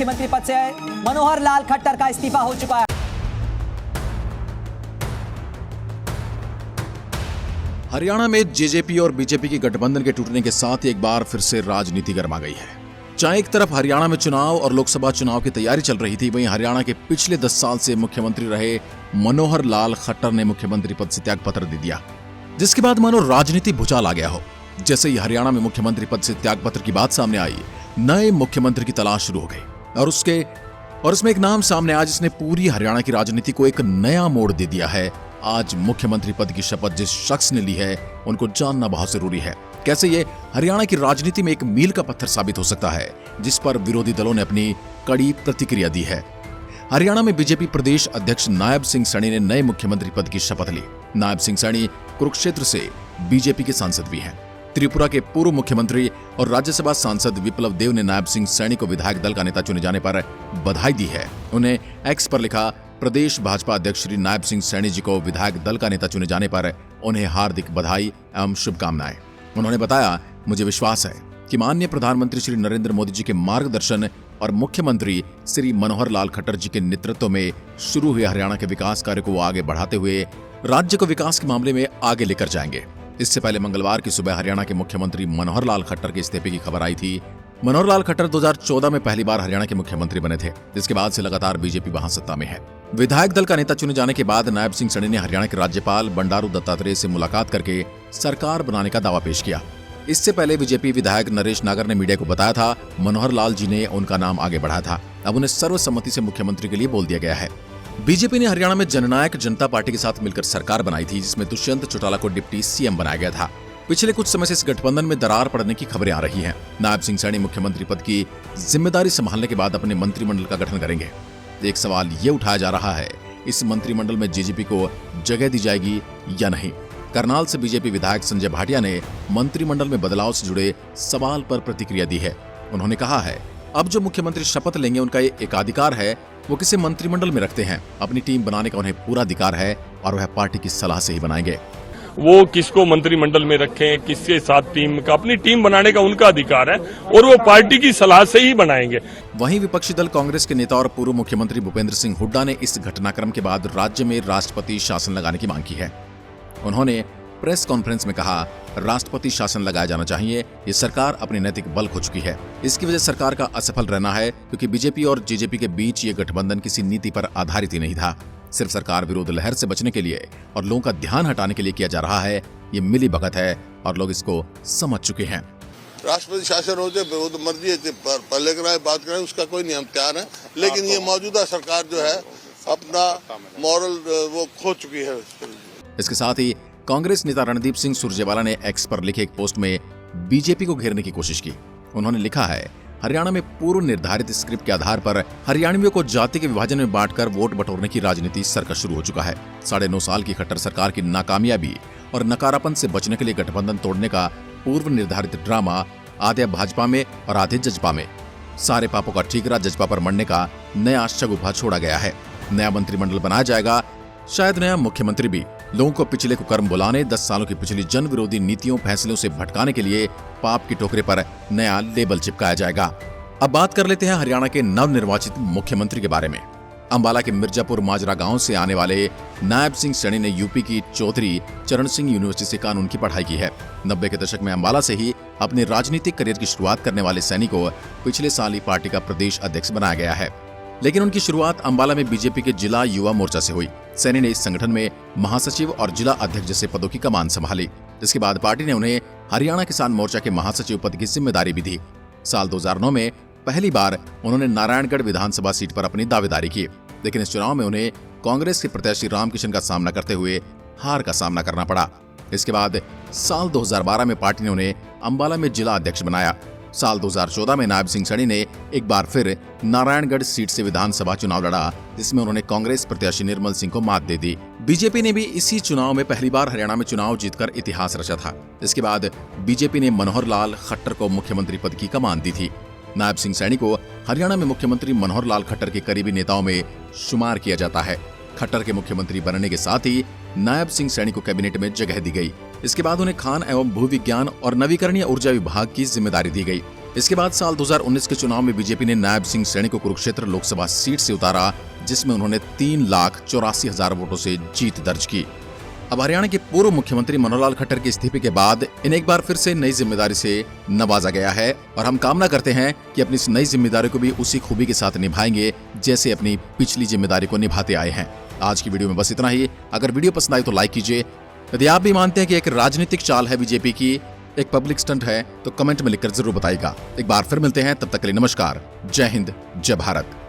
मुख्यमंत्री पद से मनोहर लाल खट्टर का इस्तीफा हो चुका है। हरियाणा में जेजेपी और बीजेपी के गठबंधन के टूटने के साथ एक बार फिर से राजनीति गर्मा गई है। जहां एक तरफ हरियाणा में चुनाव और लोकसभा चुनाव की तैयारी चल रही थी, वहीं हरियाणा के पिछले 10 साल से मुख्यमंत्री रहे मनोहर लाल खट्टर ने मुख्यमंत्री पद से त्यागपत्र दे दिया, जिसके बाद मानो राजनीति भूचाल आ गया हो। जैसे ही हरियाणा में मुख्यमंत्री पद से त्यागपत्र की बात सामने आई, नए मुख्यमंत्री की तलाश शुरू हो गई और उसमें एक नाम सामने आया जिसने पूरी हरियाणा की राजनीति को एक नया मोड़ दे दिया है। आज मुख्यमंत्री पद की शपथ जिस शख्स ने ली है, उनको जानना बहुत जरूरी है। कैसे ये हरियाणा की राजनीति में एक मील का पत्थर साबित हो सकता है, जिस पर विरोधी दलों ने अपनी कड़ी प्रतिक्रिया दी है। हरियाणा में बीजेपी प्रदेश अध्यक्ष नायब सिंह सैनी ने नए मुख्यमंत्री पद की शपथ ली। नायब सिंह सैनी कुरुक्षेत्र से बीजेपी के सांसद भी हैं। त्रिपुरा के पूर्व मुख्यमंत्री और राज्यसभा सांसद विप्लव देव ने नायब सिंह सैनी को विधायक दल का नेता चुने जाने पर बधाई दी है। उन्हें एक्स पर लिखा, प्रदेश भाजपा अध्यक्ष श्री नायब सिंह सैनी जी को विधायक दल का नेता चुने जाने पर उन्हें हार्दिक बधाई एवं शुभकामनाएं। उन्होंने बताया, मुझे विश्वास है कि माननीय प्रधानमंत्री श्री नरेंद्र मोदी जी के मार्गदर्शन और मुख्यमंत्री श्री मनोहर लाल खट्टर जी के नेतृत्व में शुरू हुए हरियाणा के विकास कार्य को आगे बढ़ाते हुए राज्य को विकास के मामले में आगे लेकर जाएंगे। इससे पहले मंगलवार की सुबह हरियाणा के मुख्यमंत्री मनोहर लाल खट्टर के इस्तीफे की खबर आई थी। मनोहर लाल खट्टर 2014 में पहली बार हरियाणा के मुख्यमंत्री बने थे, जिसके बाद से लगातार बीजेपी वहां सत्ता में है। विधायक दल का नेता चुने जाने के बाद नायब सिंह सैनी ने हरियाणा के राज्यपाल बंडारू दत्तात्रेय से मुलाकात करके सरकार बनाने का दावा पेश किया। इससे पहले बीजेपी विधायक नरेश नागर ने मीडिया को बताया था, मनोहर लाल जी ने उनका नाम आगे बढ़ाया था। अब उन्हें सर्वसम्मति से मुख्यमंत्री के लिए बोल दिया गया है। बीजेपी ने हरियाणा में जननायक जनता पार्टी के साथ मिलकर सरकार बनाई थी, जिसमें दुष्यंत चौटाला को डिप्टी सीएम बनाया गया था। पिछले कुछ समय से इस गठबंधन में दरार पड़ने की खबरें आ रही हैं। नायब सिंह सैनी मुख्यमंत्री पद की जिम्मेदारी संभालने के बाद अपने मंत्रिमंडल का गठन करेंगे। एक सवाल ये उठाया जा रहा है, इस मंत्रिमंडल में जेजेपी को जगह दी जाएगी या नहीं। करनाल से बीजेपी विधायक संजय भाटिया ने मंत्रिमंडल में बदलाव से जुड़े सवाल पर प्रतिक्रिया दी है। उन्होंने कहा है, अब जो मुख्यमंत्री शपथ लेंगे उनका ये एकाधिकार है, वो किसे मंत्रिमंडल में रखते हैं। अपनी टीम बनाने का उन्हें पूरा अधिकार है और वह पार्टी की सलाह से ही बनाएंगे। वो किसको मंत्रिमंडल में रखें, किसके साथ टीम का, अपनी टीम बनाने का उनका अधिकार है और वो पार्टी की सलाह से ही बनाएंगे। वहीं विपक्षी दल कांग्रेस के नेता और पूर्व मुख्यमंत्री भूपेंद्र सिंह हुड्डा ने इस घटनाक्रम के बाद राज्य में राष्ट्रपति शासन लगाने की मांग की है। उन्होंने प्रेस कॉन्फ्रेंस में कहा, राष्ट्रपति शासन लगाया जाना चाहिए। ये सरकार अपनी नैतिक बल खो चुकी है। इसकी वजह सरकार का असफल रहना है, क्योंकि बीजेपी और जेजेपी के बीच ये गठबंधन किसी नीति पर आधारित ही नहीं था। सिर्फ सरकार विरोध लहर से बचने के लिए और लोगों का ध्यान हटाने के लिए किया जा रहा है। ये मिली भगत है और लोग इसको समझ चुके हैं। राष्ट्रपति शासन हो जाए, वो तो मर्जी है, पहले कराए बात करें, उसका कोई नहीं, हम तैयार हैं। लेकिन ये मौजूदा सरकार जो है अपना मॉरल वो खो चुकी है। इसके साथ ही कांग्रेस नेता रणदीप सिंह सुरजेवाला ने एक्स पर लिखे एक पोस्ट में बीजेपी को घेरने की कोशिश की। उन्होंने लिखा है, हरियाणा में पूर्व निर्धारित स्क्रिप्ट के आधार पर हरियाणवियों को जाति के विभाजन में बांटकर वोट बटोरने की राजनीति सर्कस शुरू हो चुका है। 9.5 साल की खट्टर सरकार की नाकामयाबी और नकारापन से बचने के लिए गठबंधन तोड़ने का पूर्व निर्धारित ड्रामा आधे भाजपा में और आधे जजपा में। सारे पापों का ठीकरा जजपा पर मरने का नया शगुफा छोड़ा गया है। नया मंत्रिमंडल बनाया जाएगा, शायद नया मुख्यमंत्री भी। लोगों को पिछले कुकर्म बुलाने, 10 सालों की पिछली जन विरोधी नीतियों फैसलों से भटकाने के लिए पाप की टोकरे पर नया लेबल चिपकाया जाएगा। अब बात कर लेते हैं हरियाणा के नवनिर्वाचित मुख्यमंत्री के बारे में। अंबाला के मिर्जापुर माजरा गांव से आने वाले नायब सिंह सैनी ने यूपी की चौधरी चरण सिंह यूनिवर्सिटी से कानून की पढ़ाई की है। 90 के दशक में अंबाला से ही अपने राजनीतिक करियर की शुरुआत करने वाले सैनी को पिछले साल ही पार्टी का प्रदेश अध्यक्ष बनाया गया है, लेकिन उनकी शुरुआत अंबाला में बीजेपी के जिला युवा मोर्चा से हुई। सैनी ने इस संगठन में महासचिव और जिला अध्यक्ष जैसे पदों की कमान संभाली। इसके बाद पार्टी ने उन्हें हरियाणा किसान मोर्चा के महासचिव पद की जिम्मेदारी भी दी। साल 2009 में पहली बार उन्होंने नारायणगढ़ विधानसभा सीट पर अपनी दावेदारी की, लेकिन इस चुनाव में उन्हें कांग्रेस के प्रत्याशी रामकिशन का सामना करते हुए हार का सामना करना पड़ा। इसके बाद साल 2012 में पार्टी ने उन्हें अंबाला में जिला अध्यक्ष बनाया। साल 2014 में नायब सिंह सैनी ने एक बार फिर नारायणगढ़ सीट से विधानसभा चुनाव लड़ा, जिसमें उन्होंने कांग्रेस प्रत्याशी निर्मल सिंह को मात दे दी। बीजेपी ने भी इसी चुनाव में पहली बार हरियाणा में चुनाव जीतकर इतिहास रचा था। इसके बाद बीजेपी ने मनोहर लाल खट्टर को मुख्यमंत्री पद की कमान दी थी। नायब सिंह सैनी को हरियाणा में मुख्यमंत्री मनोहर लाल खट्टर के करीबी नेताओं में शुमार किया जाता है। खट्टर के मुख्यमंत्री बनने के साथ ही नायब सिंह सैनी को कैबिनेट में जगह दी गई। इसके बाद उन्हें खान एवं भू विज्ञान और नवीकरणीय ऊर्जा विभाग की जिम्मेदारी दी गई। इसके बाद साल 2019 के चुनाव में बीजेपी ने नायब सिंह सैनी को कुरुक्षेत्र लोकसभा सीट से उतारा, जिसमें उन्होंने 3,84,000 वोटों से जीत दर्ज की। अब हरियाणा के पूर्व मुख्यमंत्री मनोहर लाल खट्टर के इस्तीफे के बाद इन्हें एक बार फिर से नई जिम्मेदारी से नवाजा गया है और हम कामना करते हैं कि अपनी इस नई जिम्मेदारी को भी उसी खूबी के साथ निभाएंगे जैसे अपनी पिछली जिम्मेदारी को निभाते आए हैं। आज की वीडियो में बस इतना ही। अगर वीडियो पसंद आई तो लाइक कीजिए। यदि आप भी मानते हैं कि एक राजनीतिक चाल है बीजेपी की, एक पब्लिक स्टंट है, तो कमेंट में लिखकर जरूर बताइएगा। एक बार फिर मिलते हैं, तब तक के लिए नमस्कार। जय हिंद, जय भारत।